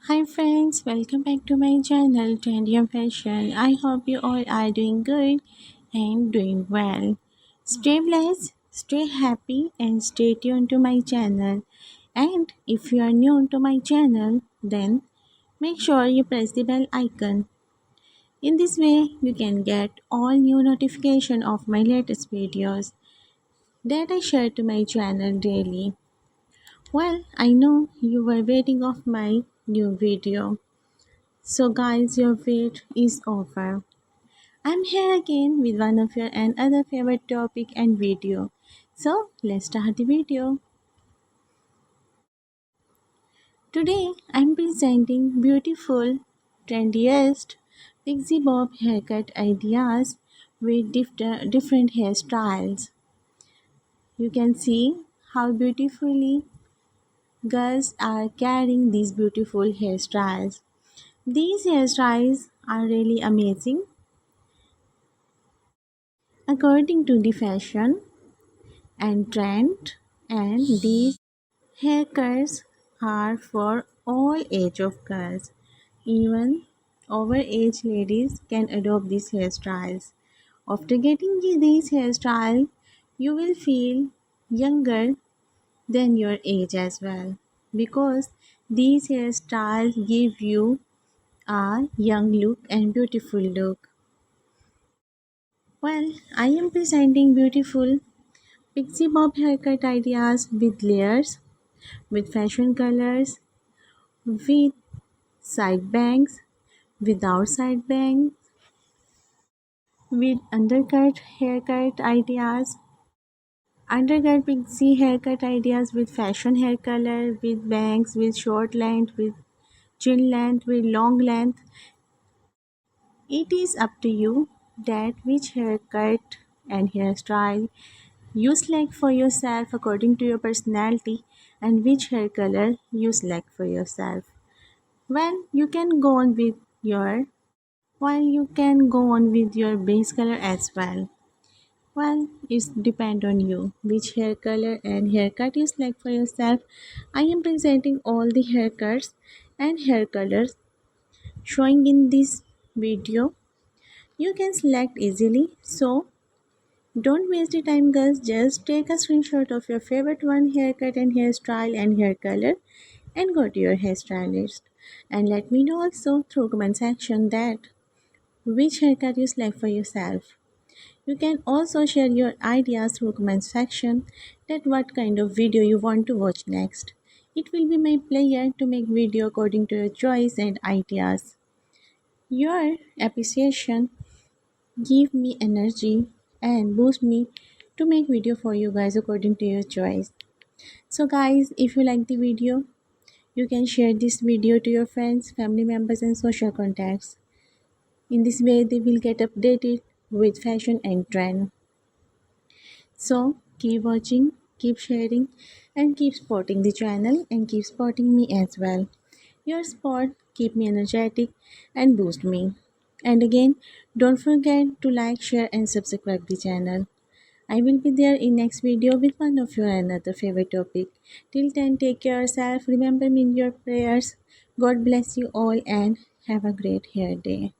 Hi friends, welcome back to my channel Trendy Fashion. I hope you all are doing good and doing well. Stay blessed, stay happy and stay tuned to my channel. And if you are new to my channel, then make sure you press the bell icon. In this way, you can get all new notification of my latest videos that I share to my channel daily. Well, I know you were waiting of my new video. So guys, your wait is over. I'm here again with one of your and other favorite topic and video. So let's start the video. Today I'm presenting beautiful, trendiest Pixie Bob haircut ideas with different hairstyles. You can see how beautifully girls are carrying these beautiful hairstyles. These hairstyles are really amazing according to the fashion and trend, and these haircuts are for all age of girls. Even overage ladies can adopt these hairstyles. After getting these hairstyles, you will feel younger than your age as well, because these hairstyles give you a young look and beautiful look. Well, I am presenting beautiful pixie bob haircut ideas with layers, with fashion colors, with side bangs, without side bangs, with undercut pixie haircut ideas with fashion hair color, with bangs, with short length, with chin length, with long length. It is up to you that which haircut and hairstyle you select for yourself according to your personality and which hair color you select for yourself. Well, you can go on with your you can go on with your base color as well. Well, it's depend on you which hair color and haircut you select for yourself. I am presenting all the haircuts and hair colors showing in this video. You can select easily, so don't waste the time girls. Just take a screenshot of your favorite one haircut and hairstyle and hair color and go to your hairstylist and let me know also through comment section that which haircut you select for yourself. You can also share your ideas through comment section that what kind of video you want to watch next. It will be my pleasure to make video according to your choice and ideas. Your appreciation give me energy and boost me to make video for you guys according to your choice. So guys, if you like the video, you can share this video to your friends, family members and social contacts. In this way, they will get updated with fashion and trend. So keep watching, keep sharing and keep supporting the channel and keep supporting me as well. Your support keep me energetic and boost me. And again, don't forget to like, share and subscribe the channel. I will be there in next video with one of your another favorite topic. Till then, take care yourself. Remember me in your prayers. God bless you all and have a great hair day.